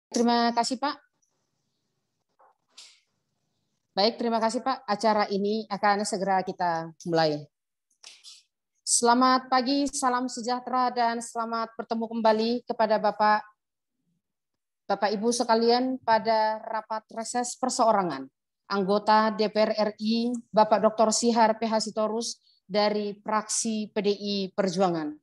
Terima kasih, Pak. Baik, terima kasih, Pak. Acara ini akan segera kita mulai. Selamat pagi, salam sejahtera, dan selamat bertemu kembali kepada Bapak Ibu sekalian pada rapat reses perseorangan. Anggota DPR RI, Bapak Dr. Sihar PH Sitorus dari fraksi PDI Perjuangan.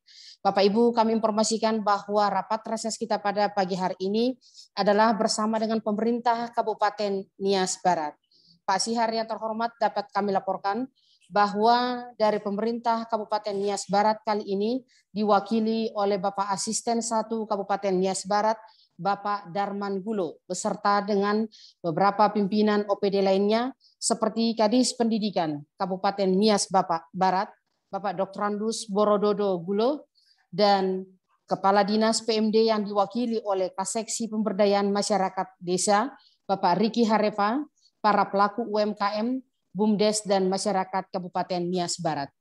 Bapak Ibu, kami informasikan bahwa rapat reses kita pada pagi hari ini adalah bersama dengan pemerintah Kabupaten Nias Barat. Pak Sihar yang terhormat, dapat kami laporkan bahwa dari pemerintah Kabupaten Nias Barat kali ini diwakili oleh Bapak Asisten 1 Kabupaten Nias Barat, Bapak Darman Gulo, beserta dengan beberapa pimpinan OPD lainnya seperti Kadis Pendidikan Kabupaten Nias Barat, Bapak Dr. Andus Borododo Gulo, dan Kepala Dinas PMD yang diwakili oleh Kaseksi Pemberdayaan Masyarakat Desa, Bapak Riki Harepa, para pelaku UMKM, BUMDes, dan masyarakat Kabupaten Nias Barat.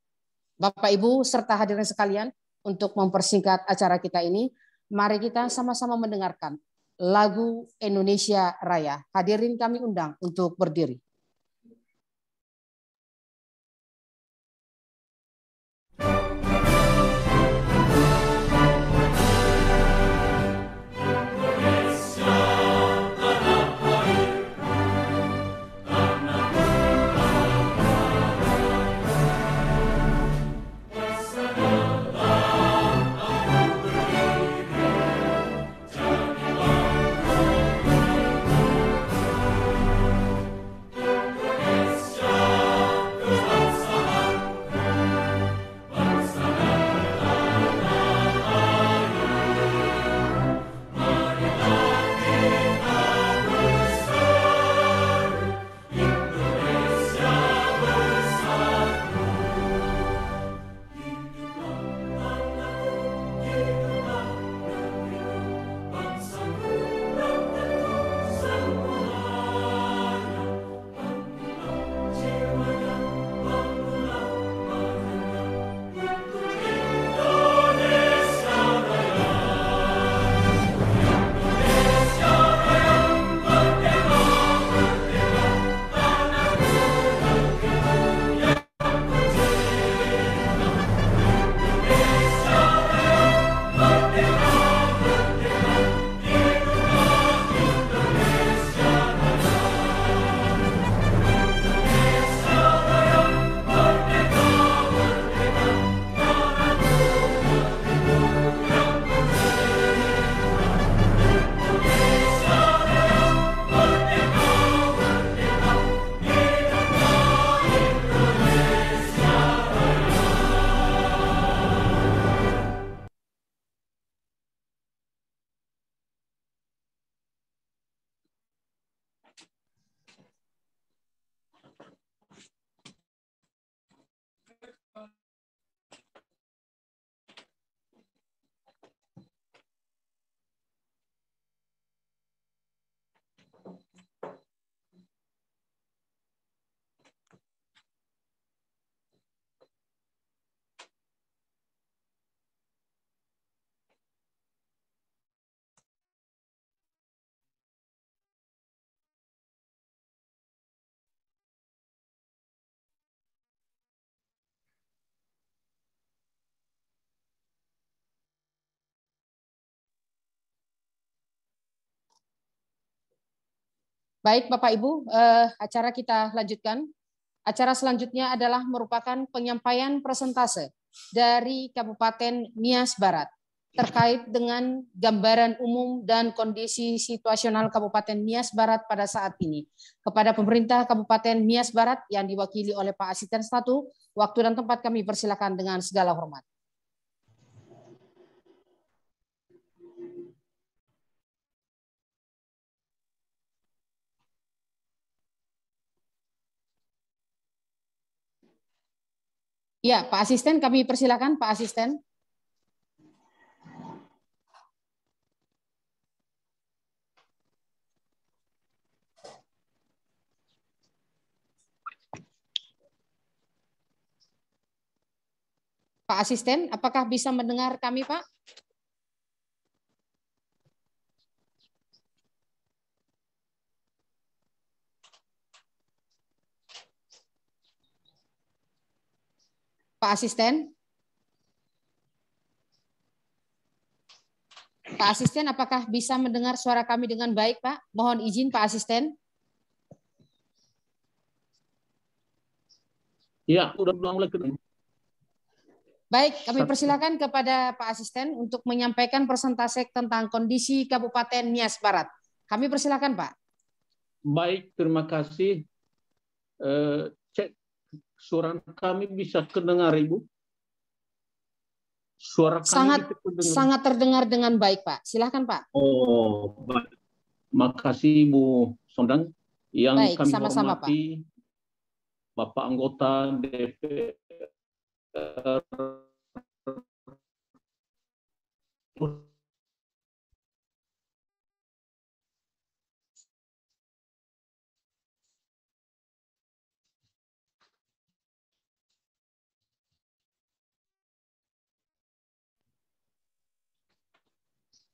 Bapak Ibu serta hadirin sekalian, untuk mempersingkat acara kita ini, mari kita sama-sama mendengarkan lagu Indonesia Raya. Hadirin kami undang untuk berdiri. Baik Bapak Ibu, acara kita lanjutkan. Acara selanjutnya adalah merupakan penyampaian presentase dari Kabupaten Nias Barat terkait dengan gambaran umum dan kondisi situasional Kabupaten Nias Barat pada saat ini. Kepada pemerintah Kabupaten Nias Barat yang diwakili oleh Pak Asisten 1, waktu dan tempat kami persilakan dengan segala hormat. Ya, Pak Asisten, kami persilakan Pak Asisten. Pak Asisten, apakah bisa mendengar kami, Pak? Pak Asisten? Pak Asisten, apakah bisa mendengar suara kami dengan baik, Pak? Mohon izin, Pak Asisten. Ya, udah mulai. Baik, kami persilakan kepada Pak Asisten untuk menyampaikan persentase tentang kondisi Kabupaten Nias Barat. Kami persilakan, Pak. Baik, terima kasih. Cek suara kami bisa kedengar, Ibu? Suara kami bisa kedengar. Sangat terdengar dengan baik, Pak. Silakan, Pak. Oh, baik. Makasih Ibu Sondang. Yang baik, kami sama-sama, hormati Pak. Bapak anggota DPR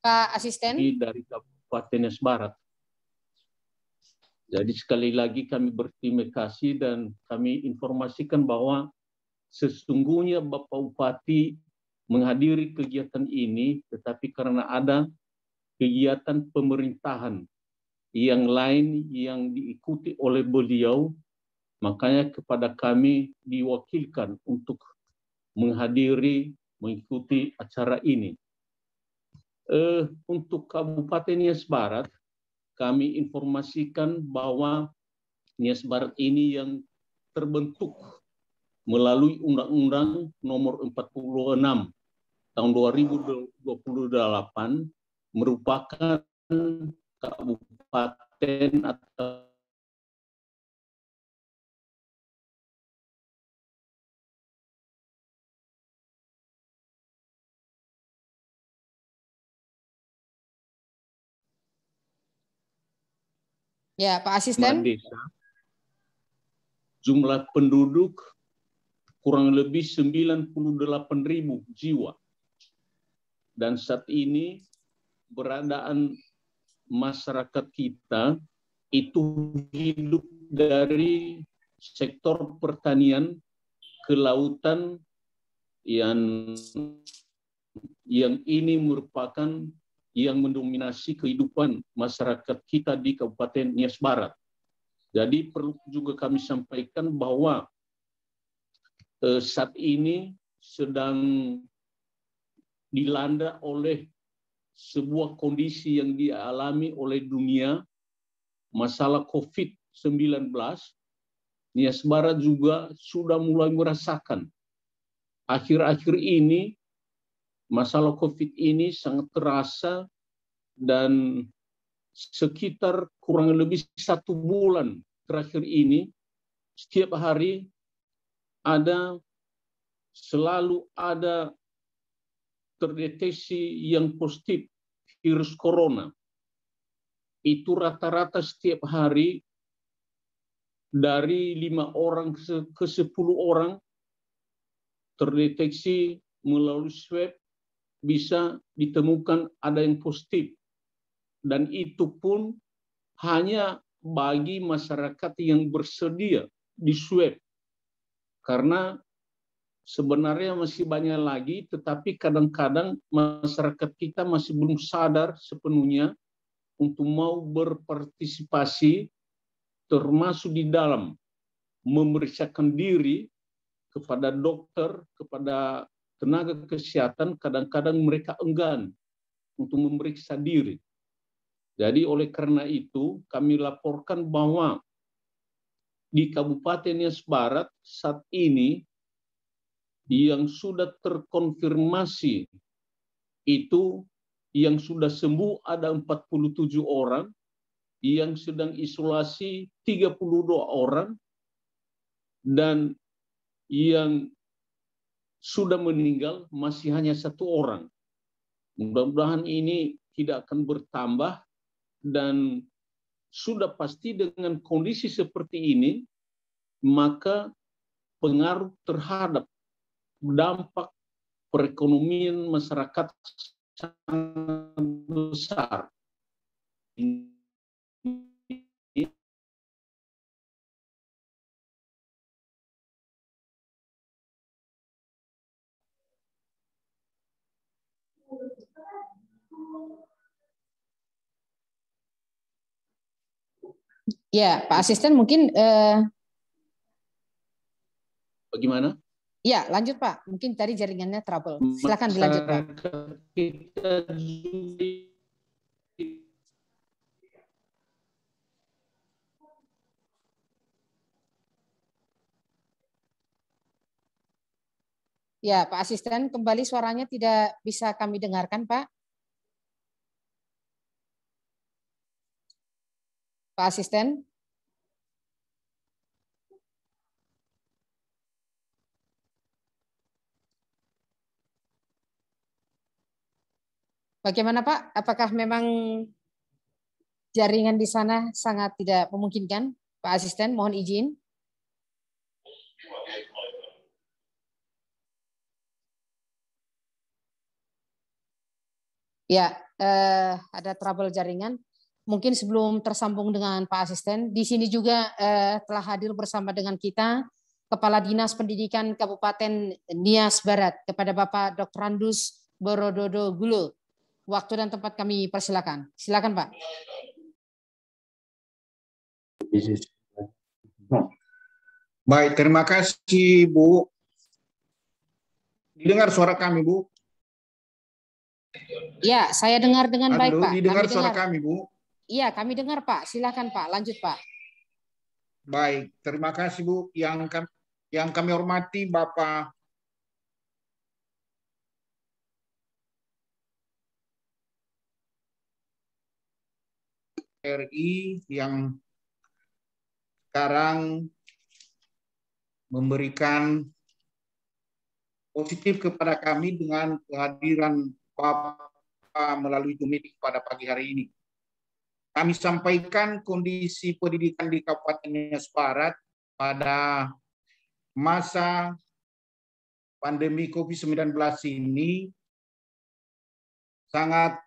Pak Asisten. Dari Kabupaten Nias Barat. Jadi sekali lagi kami berterima kasih dan kami informasikan bahwa sesungguhnya Bapak Bupati menghadiri kegiatan ini, tetapi karena ada kegiatan pemerintahan yang lain yang diikuti oleh beliau, makanya kepada kami diwakilkan untuk mengikuti acara ini. Untuk Kabupaten Nias Barat, kami informasikan bahwa Nias Barat ini yang terbentuk melalui Undang-Undang Nomor 46 tahun 2028 merupakan kabupaten atau Ya, Pak Asisten. desa. Jumlah penduduk kurang lebih 98.000 jiwa. Dan saat ini beradaan masyarakat kita itu hidup dari sektor pertanian, kelautan yang ini merupakan yang mendominasi kehidupan masyarakat kita di Kabupaten Nias Barat. Jadi perlu juga kami sampaikan bahwa saat ini sedang dilanda oleh sebuah kondisi yang dialami oleh dunia, masalah COVID-19. Nias Barat juga sudah mulai merasakan. Akhir-akhir ini, masalah COVID ini sangat terasa dan sekitar kurang lebih 1 bulan terakhir ini, setiap hari selalu ada terdeteksi yang positif virus corona. Itu rata-rata setiap hari dari 5 orang ke 10 orang terdeteksi melalui swab bisa ditemukan ada yang positif. Dan itu pun hanya bagi masyarakat yang bersedia di swab. Karena sebenarnya masih banyak lagi, tetapi kadang-kadang masyarakat kita masih belum sadar sepenuhnya untuk mau berpartisipasi, termasuk di dalam memeriksakan diri kepada dokter, kepada tenaga kesehatan. Kadang-kadang mereka enggan untuk memeriksa diri. Jadi oleh karena itu kami laporkan bahwa di Kabupaten Nias Barat saat ini yang sudah terkonfirmasi itu yang sudah sembuh ada 47 orang, yang sedang isolasi 32 orang, dan yang sudah meninggal masih hanya 1 orang. Mudah-mudahan ini tidak akan bertambah, dan sudah pasti dengan kondisi seperti ini, maka pengaruh terhadap dampak perekonomian masyarakat sangat besar. Ya, Pak Asisten mungkin bagaimana? ya, lanjut Pak. Mungkin tadi jaringannya trouble. Silakan dilanjut Pak. Kita Ya, Pak Asisten, kembali suaranya tidak bisa kami dengarkan, Pak. Pak Asisten. Bagaimana Pak? Apakah memang jaringan di sana sangat tidak memungkinkan? Pak Asisten, mohon izin. Ya, ada trouble jaringan. Mungkin sebelum tersambung dengan Pak Asisten, di sini juga telah hadir bersama dengan kita Kepala Dinas Pendidikan Kabupaten Nias Barat kepada Bapak Dr. Randus Borododo Gulo. Waktu dan tempat kami persilakan. Silakan Pak. Baik, terima kasih Bu. Didengar suara kami Bu? Ya, saya dengar dengan baik Pak. Didengar suara kami Bu? Iya, kami dengar Pak. Silakan Pak, lanjut Pak. Baik, terima kasih Bu. Yang kami hormati Bapak RI yang sekarang memberikan positif kepada kami dengan kehadiran Bapak melalui Zoom meeting pada pagi hari ini. Kami sampaikan kondisi pendidikan di Kabupaten Nias Barat pada masa pandemi COVID-19 ini sangat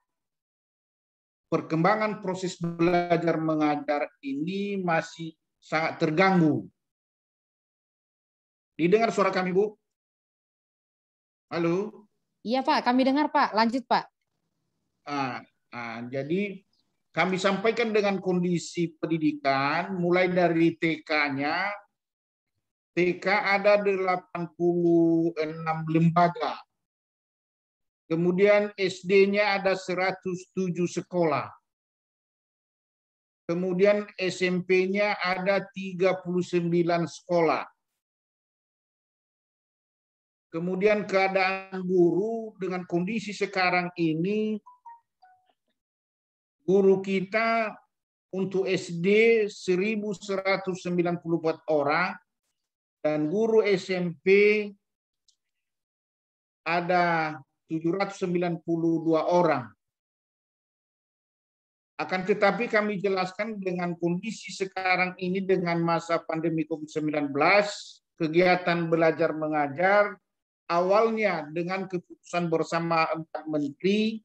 perkembangan proses belajar mengajar ini masih sangat terganggu. Didengar suara kami, Bu? Halo? Iya Pak, kami dengar Pak. Lanjut Pak. Jadi kami sampaikan dengan kondisi pendidikan, mulai dari TK-nya, TK ada 86 lembaga. Kemudian SD-nya ada 107 sekolah. Kemudian SMP-nya ada 39 sekolah. Kemudian keadaan guru dengan kondisi sekarang ini, guru kita untuk SD 1.194 orang, dan guru SMP ada 792 orang. Akan tetapi kami jelaskan dengan kondisi sekarang ini dengan masa pandemi COVID-19, kegiatan belajar mengajar awalnya dengan keputusan bersama 4 menteri,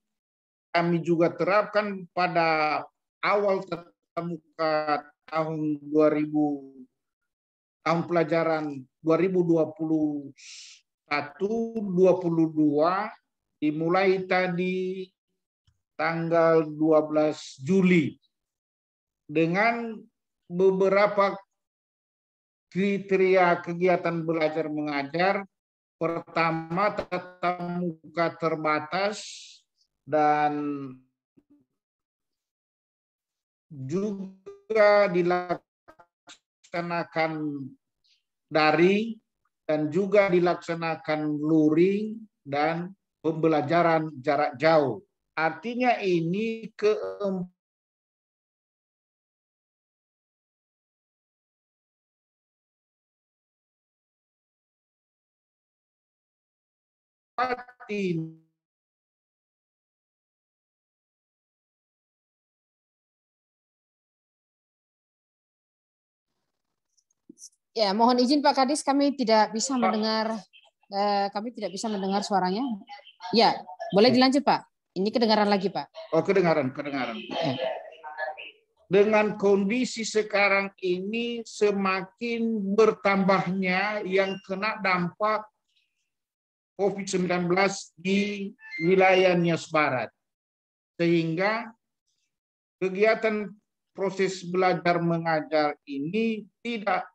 kami juga terapkan pada awal tatap muka tahun pelajaran 2021-22 dimulai tadi tanggal 12 Juli dengan beberapa kriteria kegiatan belajar mengajar. Pertama, tatap muka terbatas dan juga dilaksanakan daring dan juga dilaksanakan luring dan pembelajaran jarak jauh. Artinya ini Ya, mohon izin Pak Kadis, kami tidak bisa mendengar suaranya. Ya, boleh dilanjut Pak. Ini kedengaran lagi Pak. Oh, kedengaran. Ya. Dengan kondisi sekarang ini semakin bertambahnya yang kena dampak COVID-19 di wilayah Nias Barat. Sehingga kegiatan proses belajar mengajar ini tidak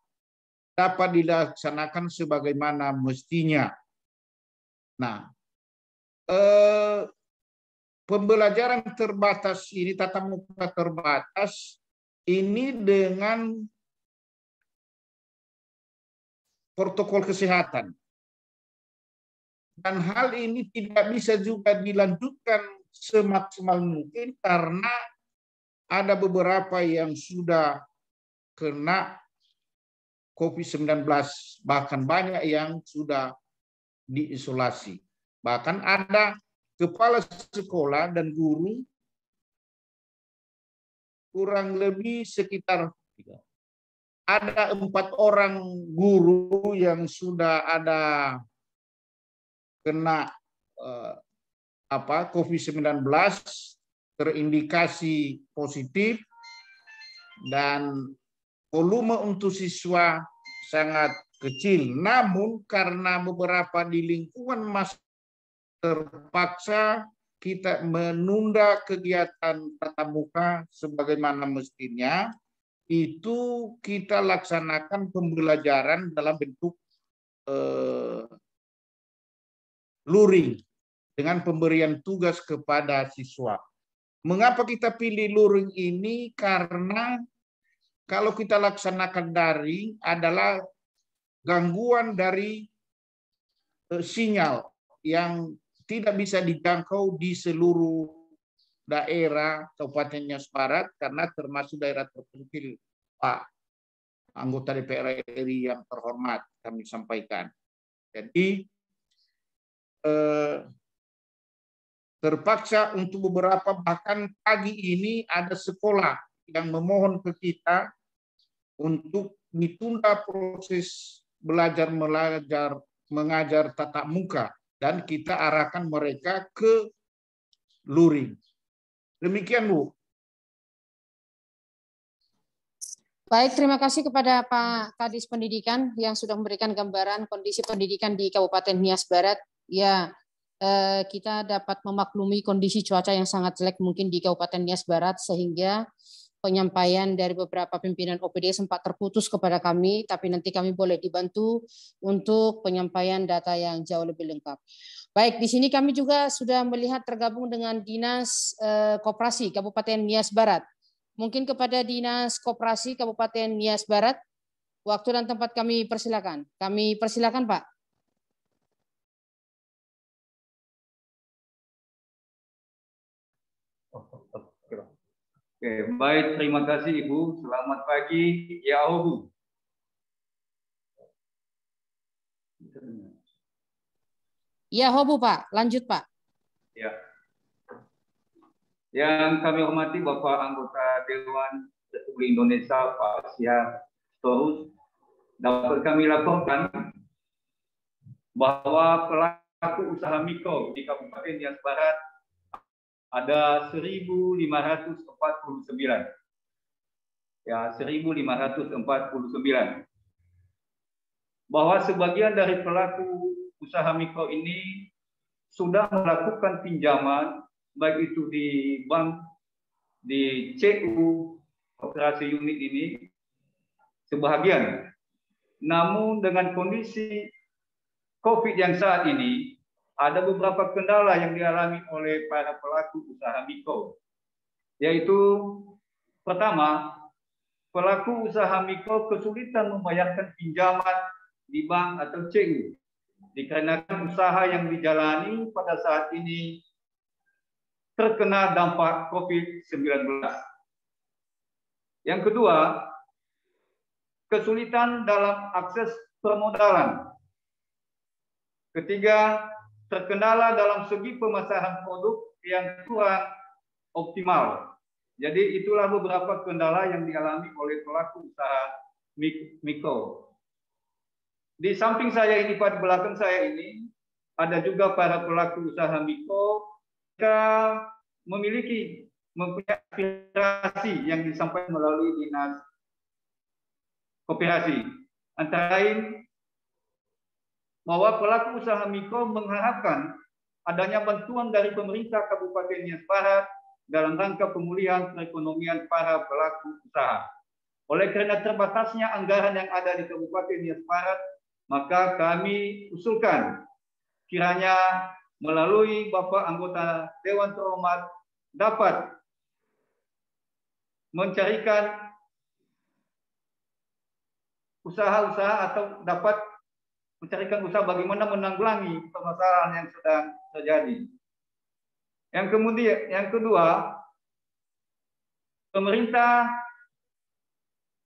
dapat dilaksanakan sebagaimana mestinya. Nah, pembelajaran terbatas ini, tatap muka terbatas ini dengan protokol kesehatan. Dan hal ini tidak bisa juga dilanjutkan semaksimal mungkin karena ada beberapa yang sudah kena COVID-19, bahkan banyak yang sudah diisolasi. Bahkan ada kepala sekolah dan guru kurang lebih sekitar ada 4 orang guru yang sudah ada kena COVID-19, terindikasi positif, dan volume untuk siswa sangat kecil. Namun karena beberapa di lingkungan terpaksa kita menunda kegiatan tatap muka sebagaimana mestinya, itu kita laksanakan pembelajaran dalam bentuk luring dengan pemberian tugas kepada siswa. Mengapa kita pilih luring ini? Karena kalau kita laksanakan daring adalah gangguan dari sinyal yang tidak bisa dijangkau di seluruh daerah Kabupaten Nias Barat karena termasuk daerah terpencil, Pak anggota DPR RI yang terhormat, kami sampaikan. Jadi terpaksa untuk beberapa, bahkan pagi ini ada sekolah yang memohon ke kita untuk ditunda proses belajar mengajar tatap muka dan kita arahkan mereka ke luring. Demikian, Bu. Baik, terima kasih kepada Pak Kadis Pendidikan yang sudah memberikan gambaran kondisi pendidikan di Kabupaten Nias Barat. Ya, kita dapat memaklumi kondisi cuaca yang sangat jelek mungkin di Kabupaten Nias Barat sehingga penyampaian dari beberapa pimpinan OPD sempat terputus kepada kami, tapi nanti kami boleh dibantu untuk penyampaian data yang jauh lebih lengkap. Baik, di sini kami juga sudah melihat tergabung dengan Dinas Koperasi Kabupaten Nias Barat. Mungkin kepada Dinas Koperasi Kabupaten Nias Barat, waktu dan tempat kami persilakan. Kami persilakan, Pak. Oke, baik, terima kasih Ibu. Selamat pagi, ya Bu. Ya, Hobu Pak, lanjut Pak. Ya. Yang kami hormati Bapak Anggota Dewan Republik Indonesia Pak Syah Storus, dapat kami laporkan bahwa pelaku usaha mikro di Kabupaten Nias Barat ada 1.549. Ya, 1.549. Bahwa sebagian dari pelaku usaha mikro ini sudah melakukan pinjaman, baik itu di bank, di CU, koperasi unit ini, sebahagian. Namun dengan kondisi COVID yang saat ini, ada beberapa kendala yang dialami oleh para pelaku usaha mikro. Yaitu, pertama, pelaku usaha mikro kesulitan membayarkan pinjaman di bank atau CU. Dikarenakan usaha yang dijalani pada saat ini terkena dampak COVID-19. Yang kedua, kesulitan dalam akses permodalan. Ketiga, terkendala dalam segi pemasaran produk yang kurang optimal. Jadi itulah beberapa kendala yang dialami oleh pelaku usaha mikro. Di samping saya ini, pada belakang saya ini, ada juga para pelaku usaha mikro. Mereka mempunyai aspirasi yang disampaikan melalui Dinas Koperasi. Antara lain, bahwa pelaku usaha mikro mengharapkan adanya bantuan dari pemerintah Kabupaten Nias Barat dalam rangka pemulihan perekonomian para pelaku usaha. Oleh karena terbatasnya anggaran yang ada di Kabupaten Nias Barat, maka kami usulkan kiranya melalui Bapak anggota Dewan Terhormat dapat mencarikan usaha-usaha atau dapat mencarikan usaha bagaimana menanggulangi permasalahan yang sedang terjadi. Yang kedua, pemerintah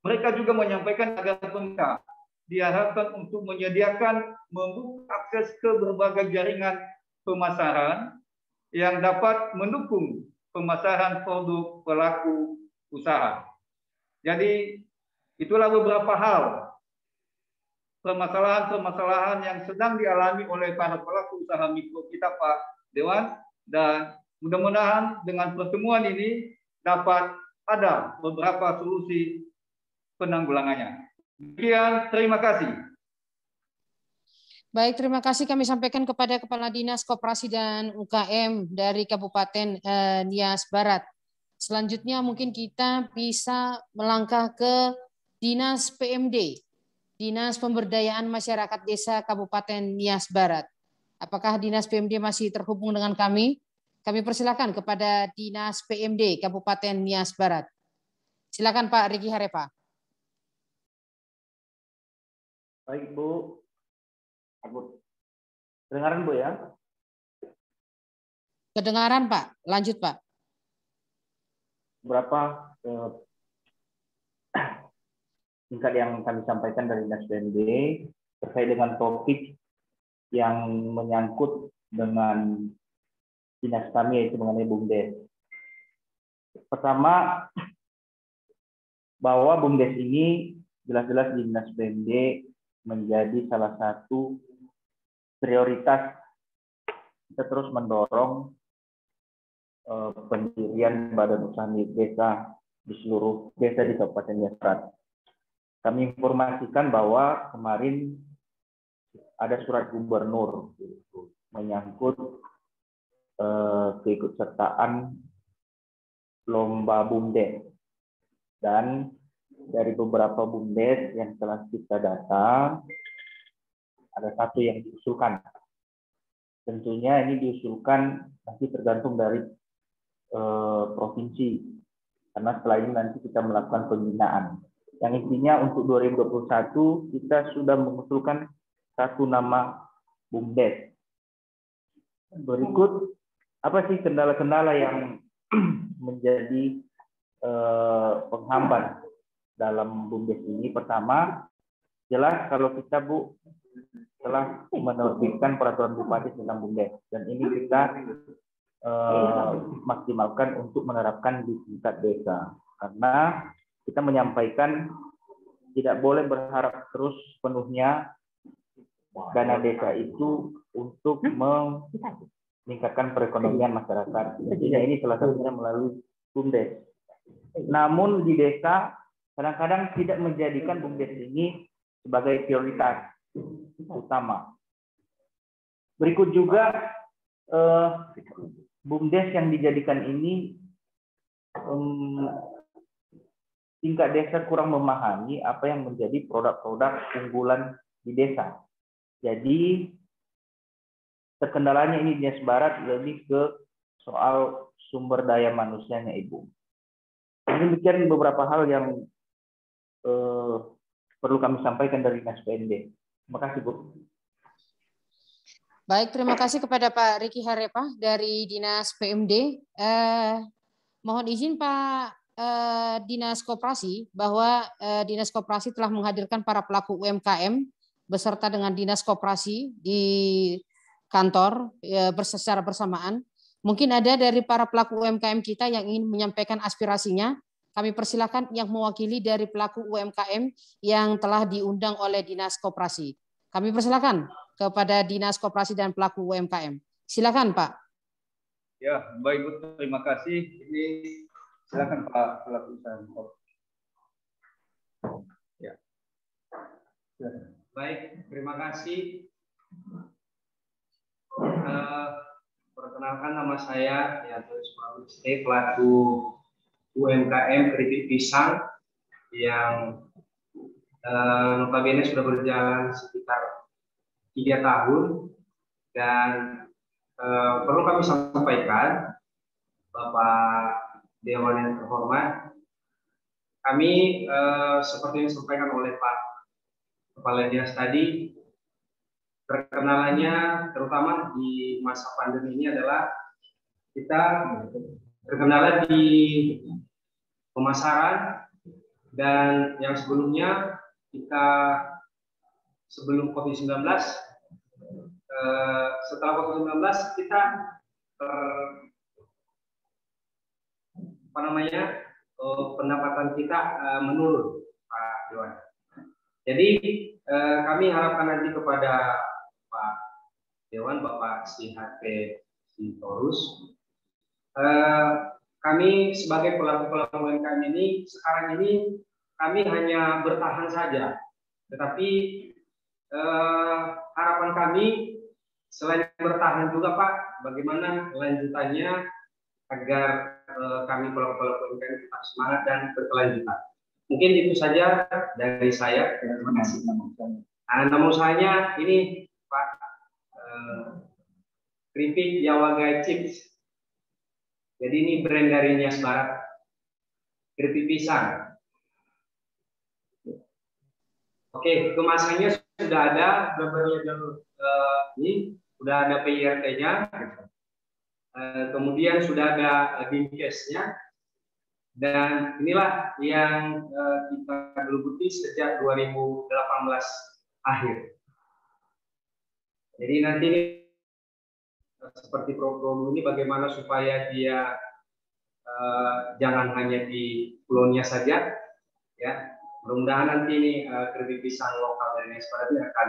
mereka juga menyampaikan agar pemerintah diharapkan untuk menyediakan membuka akses ke berbagai jaringan pemasaran yang dapat mendukung pemasaran produk pelaku usaha. Jadi itulah beberapa hal permasalahan-permasalahan yang sedang dialami oleh para pelaku usaha mikro kita, Pak Dewan, dan mudah-mudahan dengan pertemuan ini dapat ada beberapa solusi penanggulangannya. Sekian, terima kasih. Baik, terima kasih kami sampaikan kepada Kepala Dinas Koperasi dan UKM dari Kabupaten Nias Barat. Selanjutnya mungkin kita bisa melangkah ke Dinas PMD, Dinas Pemberdayaan Masyarakat Desa Kabupaten Nias Barat. Apakah Dinas PMD masih terhubung dengan kami? Kami persilakan kepada Dinas PMD Kabupaten Nias Barat. Silakan Pak Riki Harepa. Baik Bu, aku kedengaran Bu ya? Kedengaran Pak, lanjut Pak. Beberapa tingkat yang kami sampaikan dari Dinas PMD terkait dengan topik yang menyangkut dengan dinas kami, yaitu mengenai BUMDes. Pertama, bahwa BUMDes ini jelas-jelas di Dinas PMD menjadi salah satu prioritas. Kita terus mendorong pendirian badan usaha milik desa di seluruh desa di Kabupaten Nias Barat. Kami informasikan bahwa kemarin ada surat gubernur menyangkut keikutsertaan lomba BUMDes, dan dari beberapa BUMDes yang telah kita data ada satu yang diusulkan. Tentunya ini diusulkan nanti tergantung dari provinsi, karena setelah ini nanti kita melakukan pembinaan. Yang intinya untuk 2021 kita sudah mengusulkan satu nama BUMDes. Berikut apa sih kendala-kendala yang menjadi penghambat dalam BUMDes ini? Pertama, jelas kalau kita Bu telah menerbitkan peraturan bupati tentang BUMDes, dan ini kita maksimalkan untuk menerapkan di tingkat desa, karena kita menyampaikan tidak boleh berharap terus penuhnya dana desa itu untuk meningkatkan perekonomian masyarakat. Jadi ini salah satunya melalui BUMDes. Namun di desa kadang-kadang tidak menjadikan BUMDes ini sebagai prioritas utama. Berikut juga BUMDes yang dijadikan ini tingkat desa kurang memahami apa yang menjadi produk-produk unggulan di desa. Jadi terkendalanya ini Nias Barat lebih ke soal sumber daya manusianya Ibu. Demikian beberapa hal yang perlu kami sampaikan dari Dinas PMD. Terima kasih Bu. Baik, terima kasih kepada Pak Riki Harepa dari Dinas PMD. Mohon izin Pak Dinas Koperasi bahwa Dinas Koperasi telah menghadirkan para pelaku UMKM beserta dengan Dinas Koperasi di kantor secara bersamaan. Mungkin ada dari para pelaku UMKM kita yang ingin menyampaikan aspirasinya. Kami persilakan yang mewakili dari pelaku UMKM yang telah diundang oleh Dinas Koperasi. Kami persilakan kepada Dinas Koperasi dan pelaku UMKM. Silakan Pak. Ya, baik Bu, terima kasih. Ini silakan Pak pelaku usaha. Ya. Baik, terima kasih. Perkenalkan, nama saya Yanus Maulus, pelaku UMKM keripik pisang yang notabene sudah berjalan sekitar 3 tahun, dan perlu kami sampaikan, Bapak Dewan yang terhormat, kami seperti yang disampaikan oleh Pak Kepala Dinas tadi, perkenalannya terutama di masa pandemi ini adalah kita terkendala di pemasaran, dan yang sebelumnya kita sebelum COVID-19, setelah COVID-19 kita pendapatan kita menurun, Pak Dewan. Jadi kami harapkan nanti kepada Pak Dewan, Bapak CHP Sitorus, kami sebagai pelaku-pelaku UMKM ini sekarang ini kami hanya bertahan saja, tetapi harapan kami selain bertahan juga, Pak, bagaimana lanjutannya agar kami pelaku-pelaku UMKM tetap semangat dan berkelanjutan. Mungkin itu saja dari saya. Terima kasih. Nama saya ini Pak keripik Jawa Chips. Jadi ini brand dari Nias Barat, keripik pisang. Oke, kemasannya sudah ada, ini sudah ada PIRT-nya, kemudian sudah ada dinkesnya, dan inilah yang kita geluti sejak 2018 akhir. Jadi nanti seperti program ini bagaimana supaya dia jangan hanya di Pulau Nias saja, ya. Mudah-mudahan nanti ini keripik pisang lokal dari Nias Barat ini akan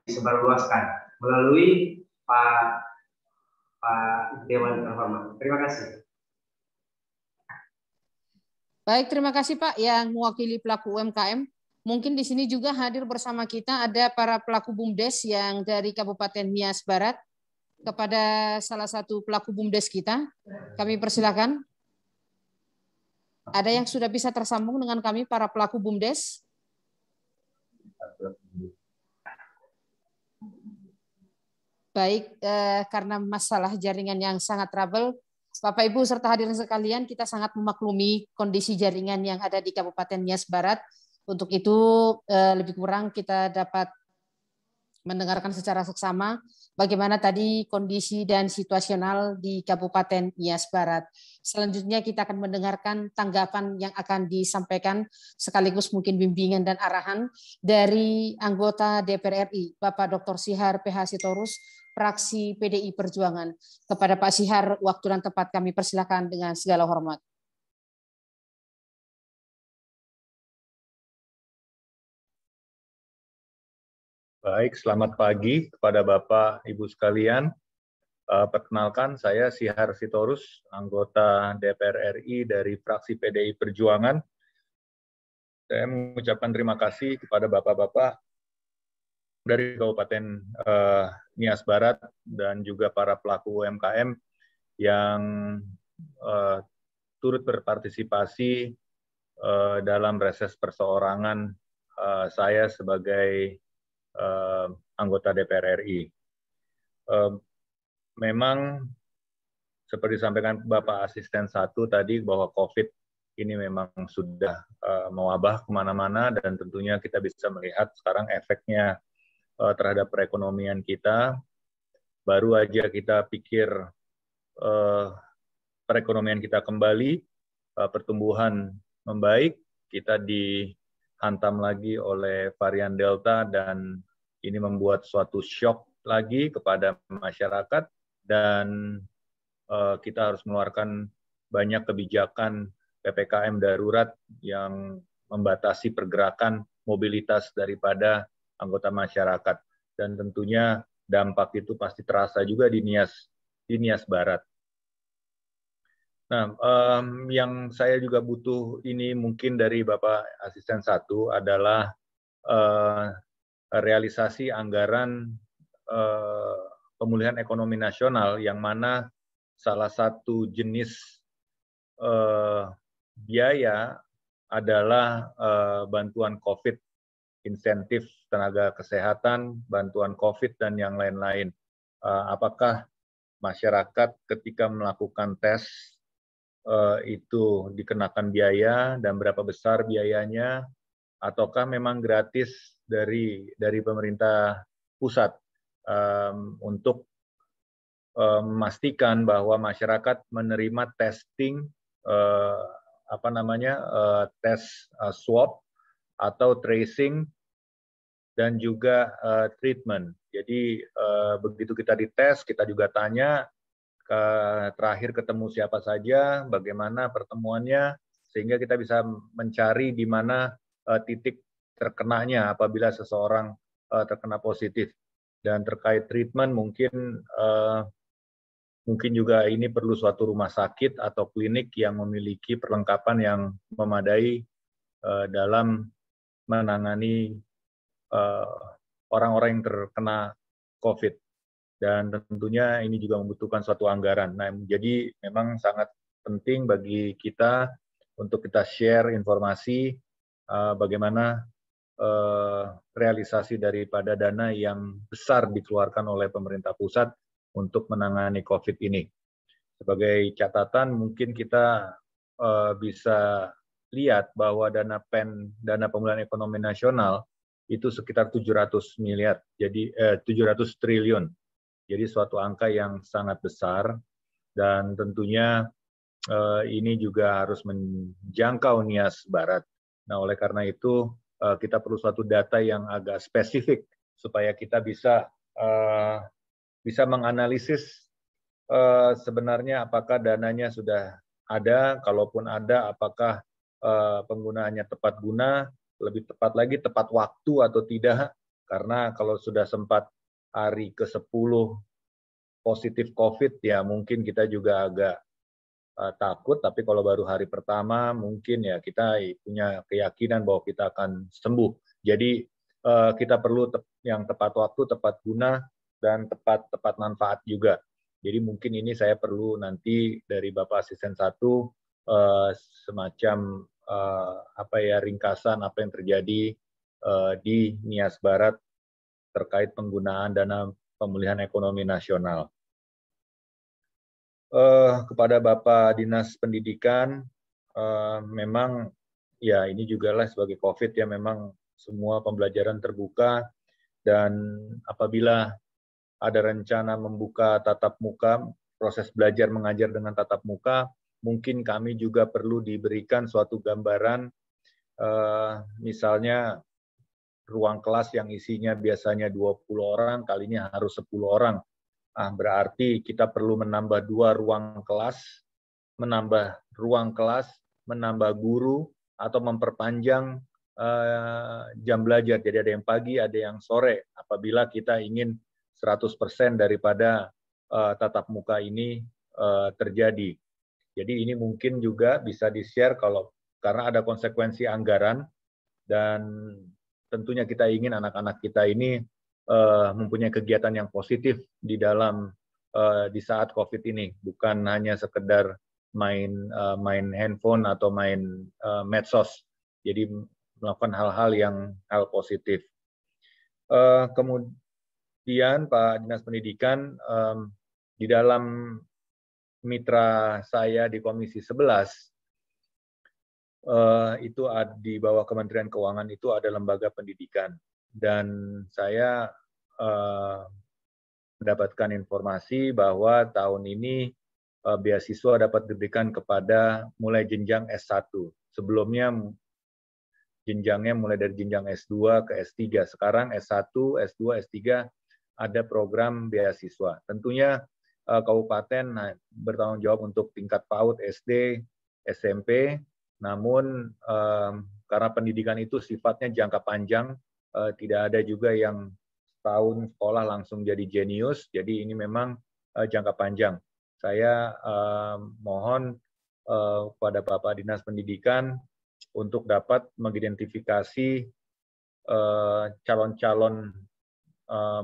disebarluaskan melalui Pak Dewan terhormat. Terima kasih. Baik, terima kasih Pak yang mewakili pelaku UMKM. Mungkin di sini juga hadir bersama kita ada para pelaku BUMDes yang dari Kabupaten Nias Barat. Kepada salah satu pelaku BUMDes kita, kami persilakan. Ada yang sudah bisa tersambung dengan kami para pelaku BUMDes? Baik, karena masalah jaringan yang sangat trouble, Bapak Ibu serta hadirin sekalian, kita sangat memaklumi kondisi jaringan yang ada di Kabupaten Nias Barat. Untuk itu lebih kurang kita dapat mendengarkan secara seksama bagaimana tadi kondisi dan situasional di Kabupaten Nias Barat. Selanjutnya kita akan mendengarkan tanggapan yang akan disampaikan sekaligus mungkin bimbingan dan arahan dari anggota DPR RI, Bapak Dr. Sihar PH Sitorus, fraksi PDI Perjuangan. Kepada Pak Sihar, waktu dan tempat kami persilakan dengan segala hormat. Baik, selamat pagi kepada Bapak, Ibu sekalian. Perkenalkan, saya Sihar Sitorus, anggota DPR RI dari fraksi PDI Perjuangan. Saya mengucapkan terima kasih kepada Bapak-Bapak dari Kabupaten Nias Barat dan juga para pelaku UMKM yang turut berpartisipasi dalam reses perseorangan saya sebagai anggota DPR RI. Memang seperti disampaikan Bapak Asisten 1 tadi bahwa COVID ini memang sudah mewabah kemana-mana, dan tentunya kita bisa melihat sekarang efeknya terhadap perekonomian kita. Baru aja kita pikir perekonomian kita kembali, pertumbuhan membaik, kita dihantam lagi oleh varian Delta, dan ini membuat suatu shock lagi kepada masyarakat, dan kita harus mengeluarkan banyak kebijakan PPKM darurat yang membatasi pergerakan mobilitas daripada anggota masyarakat, dan tentunya dampak itu pasti terasa juga di Nias Barat. Nah, yang saya juga butuh ini mungkin dari Bapak Asisten 1 adalah realisasi anggaran pemulihan ekonomi nasional, yang mana salah satu jenis biaya adalah bantuan COVID, insentif tenaga kesehatan, bantuan COVID, dan yang lain-lain. Apakah masyarakat ketika melakukan tes itu dikenakan biaya dan berapa besar biayanya, ataukah memang gratis dari pemerintah pusat untuk memastikan bahwa masyarakat menerima testing tes swab atau tracing dan juga treatment. Jadi begitu kita dites, kita juga tanya terakhir ketemu siapa saja, bagaimana pertemuannya, sehingga kita bisa mencari di mana titik terkenanya apabila seseorang terkena positif. Dan terkait treatment, mungkin juga ini perlu suatu rumah sakit atau klinik yang memiliki perlengkapan yang memadai dalam menangani orang-orang yang terkena COVID. Dan tentunya ini juga membutuhkan suatu anggaran. Nah, jadi memang sangat penting bagi kita untuk kita share informasi bagaimana realisasi daripada dana yang besar dikeluarkan oleh pemerintah pusat untuk menangani COVID ini. Sebagai catatan, mungkin kita bisa lihat bahwa dana pemulihan ekonomi nasional itu sekitar 700 miliar, jadi 700 triliun. Jadi suatu angka yang sangat besar, dan tentunya ini juga harus menjangkau Nias Barat. Nah, oleh karena itu kita perlu suatu data yang agak spesifik supaya kita bisa menganalisis sebenarnya apakah dananya sudah ada, kalaupun ada apakah penggunaannya tepat guna, lebih tepat lagi tepat waktu atau tidak, karena kalau sudah sempat hari ke-10 positif COVID, ya mungkin kita juga agak takut, tapi kalau baru hari pertama mungkin ya kita punya keyakinan bahwa kita akan sembuh. Jadi kita perlu yang tepat waktu, tepat guna, dan tepat manfaat juga. Jadi mungkin ini saya perlu nanti dari Bapak Asisten 1 semacam ringkasan apa yang terjadi di Nias Barat terkait penggunaan dana pemulihan ekonomi nasional. Kepada Bapak Dinas Pendidikan, memang ya ini juga lah sebagai COVID ya, memang semua pembelajaran terbuka, dan apabila ada rencana membuka tatap muka, proses belajar mengajar dengan tatap muka, mungkin kami juga perlu diberikan suatu gambaran, misalnya ruang kelas yang isinya biasanya 20 orang, kali ini harus 10 orang. Berarti kita perlu menambah 2 ruang kelas, menambah guru, atau memperpanjang jam belajar. Jadi ada yang pagi, ada yang sore, apabila kita ingin 100% daripada tatap muka ini terjadi. Jadi ini mungkin juga bisa di-share karena ada konsekuensi anggaran, dan tentunya kita ingin anak-anak kita ini mempunyai kegiatan yang positif di saat COVID ini, bukan hanya sekedar main handphone atau main medsos. Jadi melakukan hal positif. Kemudian Pak Dinas Pendidikan, di dalam mitra saya di Komisi 11, itu di bawah Kementerian Keuangan itu ada lembaga pendidikan, dan saya mendapatkan informasi bahwa tahun ini beasiswa dapat diberikan kepada mulai jenjang S1. Sebelumnya jenjangnya mulai dari jenjang S2 ke S3. Sekarang S1, S2, S3 ada program beasiswa. Tentunya kabupaten bertanggung jawab untuk tingkat PAUD, SD, SMP. Namun karena pendidikan itu sifatnya jangka panjang, tidak ada juga yang setahun sekolah langsung jadi jenius. Jadi ini memang jangka panjang. Saya mohon kepada Bapak Dinas Pendidikan untuk dapat mengidentifikasi calon-calon